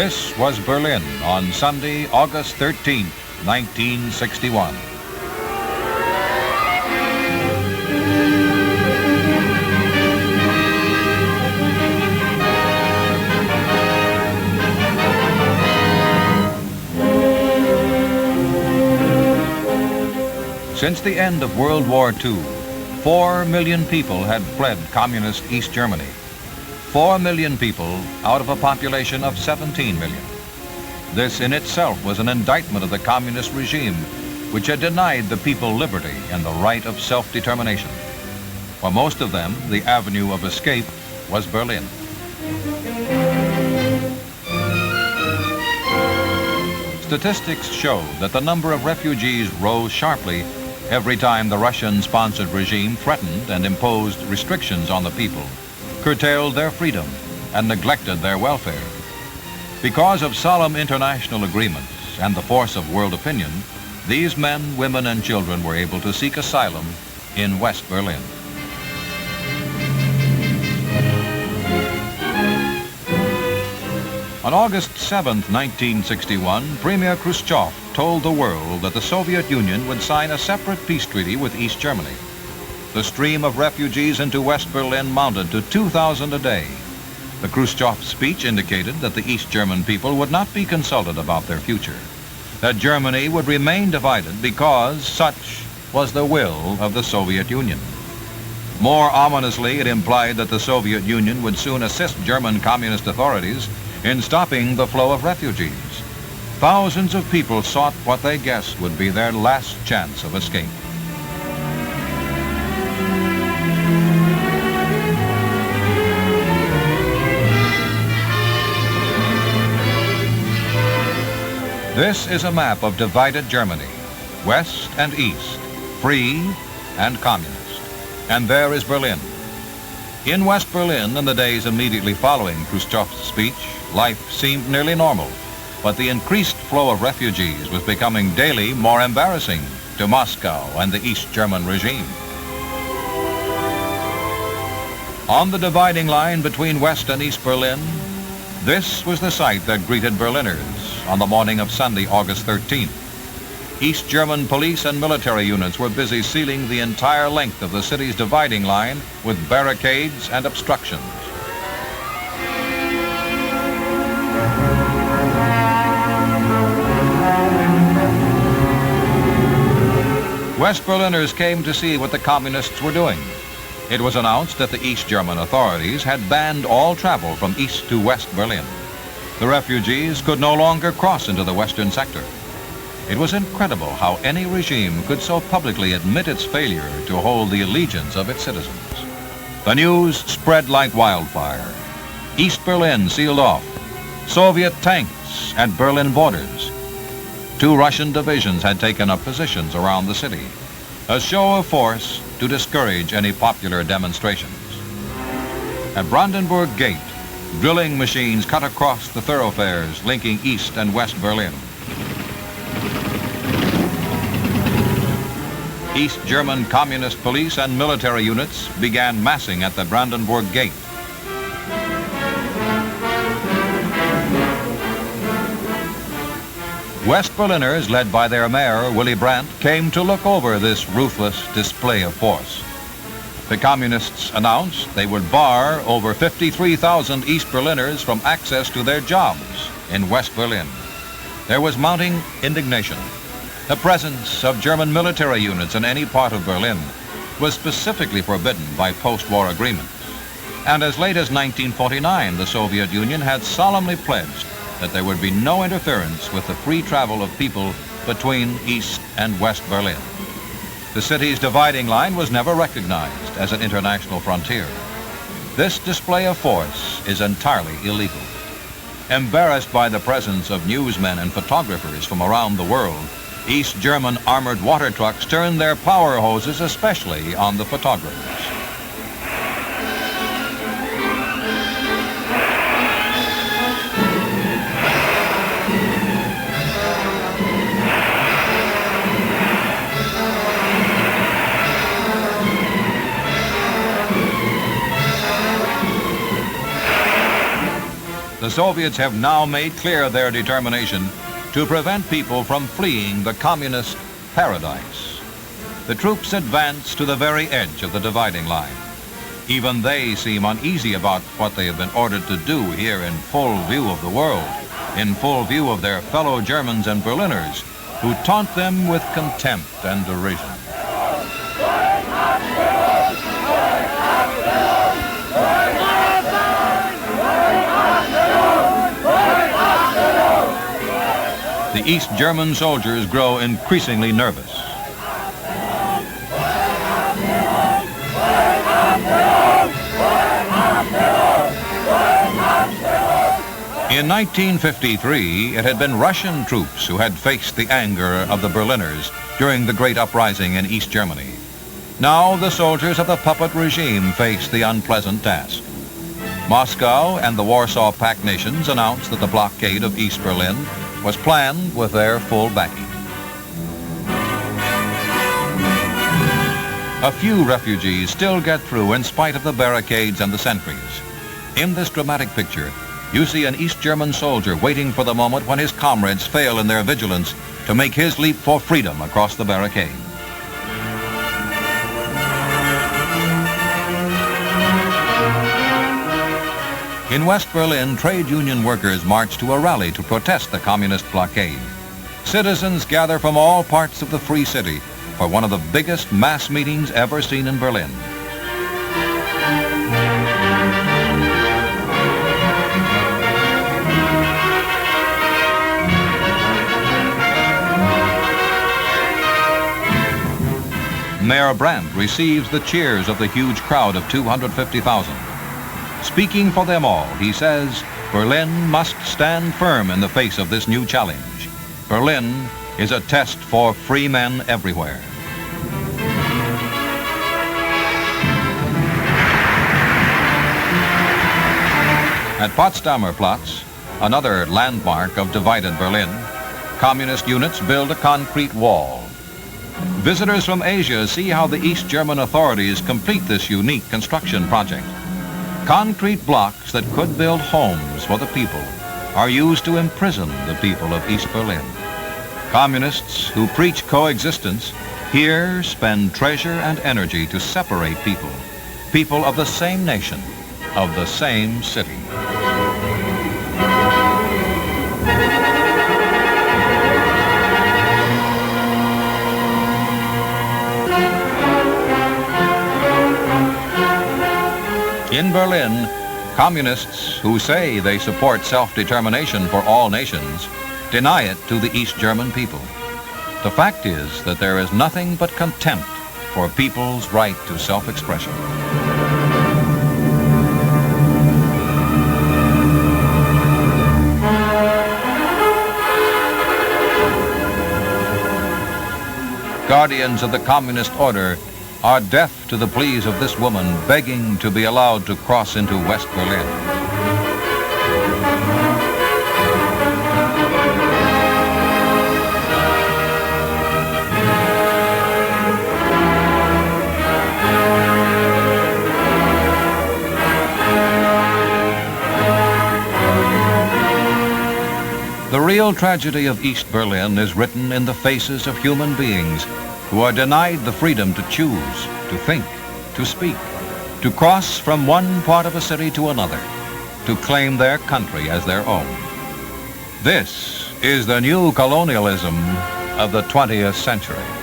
This was Berlin on Sunday, August 13, 1961. Since the end of World War II, 4 million people had fled communist East Germany. 4 million people out of a population of 17 million. This in itself was an indictment of the communist regime, which had denied the people liberty and the right of self-determination. For most of them, the avenue of escape was Berlin. Statistics show that the number of refugees rose sharply every time the Russian-sponsored regime threatened and imposed restrictions on the people, curtailed their freedom, and neglected their welfare. Because of solemn international agreements and the force of world opinion, these men, women, and children were able to seek asylum in West Berlin. On August 7, 1961, Premier Khrushchev told the world that the Soviet Union would sign a separate peace treaty with East Germany. The stream of refugees into West Berlin mounted to 2,000 a day. The Khrushchev speech indicated that the East German people would not be consulted about their future, that Germany would remain divided because such was the will of the Soviet Union. More ominously, it implied that the Soviet Union would soon assist German communist authorities in stopping the flow of refugees. Thousands of people sought what they guessed would be their last chance of escape. This is a map of divided Germany, West and East, free and communist. And there is Berlin. In West Berlin, in the days immediately following Khrushchev's speech, life seemed nearly normal, but the increased flow of refugees was becoming daily more embarrassing to Moscow and the East German regime. On the dividing line between West and East Berlin, this was the sight that greeted Berliners on the morning of Sunday, August 13th. East German police and military units were busy sealing the entire length of the city's dividing line with barricades and obstructions. West Berliners came to see what the communists were doing. It was announced that the East German authorities had banned all travel from East to West Berlin. The refugees could no longer cross into the western sector. It was incredible how any regime could so publicly admit its failure to hold the allegiance of its citizens. The news spread like wildfire. East Berlin sealed off. Soviet tanks at Berlin borders. 2 Russian divisions had taken up positions around the city, a show of force to discourage any popular demonstrations. At Brandenburg Gate, drilling machines cut across the thoroughfares linking East and West Berlin. East German communist police and military units began massing at the Brandenburg Gate. West Berliners, led by their mayor, Willy Brandt, came to look over this ruthless display of force. The communists announced they would bar over 53,000 East Berliners from access to their jobs in West Berlin. There was mounting indignation. The presence of German military units in any part of Berlin was specifically forbidden by post-war agreements. And as late as 1949, the Soviet Union had solemnly pledged that there would be no interference with the free travel of people between East and West Berlin. The city's dividing line was never recognized as an international frontier. This display of force is entirely illegal. Embarrassed by the presence of newsmen and photographers from around the world, East German armored water trucks turned their power hoses especially on the photographers. The Soviets have now made clear their determination to prevent people from fleeing the communist paradise. The troops advance to the very edge of the dividing line. Even they seem uneasy about what they have been ordered to do here in full view of the world, in full view of their fellow Germans and Berliners, who taunt them with contempt and derision. The East German soldiers grow increasingly nervous. In 1953, it had been Russian troops who had faced the anger of the Berliners during the Great Uprising in East Germany. Now the soldiers of the puppet regime faced the unpleasant task. Moscow and the Warsaw Pact nations announced that the blockade of East Berlin was planned with their full backing. A few refugees still get through in spite of the barricades and the sentries. In this dramatic picture, you see an East German soldier waiting for the moment when his comrades fail in their vigilance to make his leap for freedom across the barricade. In West Berlin, trade union workers march to a rally to protest the communist blockade. Citizens gather from all parts of the free city for one of the biggest mass meetings ever seen in Berlin. Mayor Brandt receives the cheers of the huge crowd of 250,000. Speaking for them all, he says, Berlin must stand firm in the face of this new challenge. Berlin is a test for free men everywhere. At Potsdamer Platz, another landmark of divided Berlin, communist units build a concrete wall. Visitors from Asia see how the East German authorities complete this unique construction project. Concrete blocks that could build homes for the people are used to imprison the people of East Berlin. Communists who preach coexistence here spend treasure and energy to separate people, people of the same nation, of the same city. In Berlin, communists who say they support self-determination for all nations deny it to the East German people. The fact is that there is nothing but contempt for people's right to self-expression. Guardians of the communist order are deaf to the pleas of this woman begging to be allowed to cross into West Berlin. The real tragedy of East Berlin is written in the faces of human beings who are denied the freedom to choose, to think, to speak, to cross from one part of a city to another, to claim their country as their own. This is the new colonialism of the 20th century.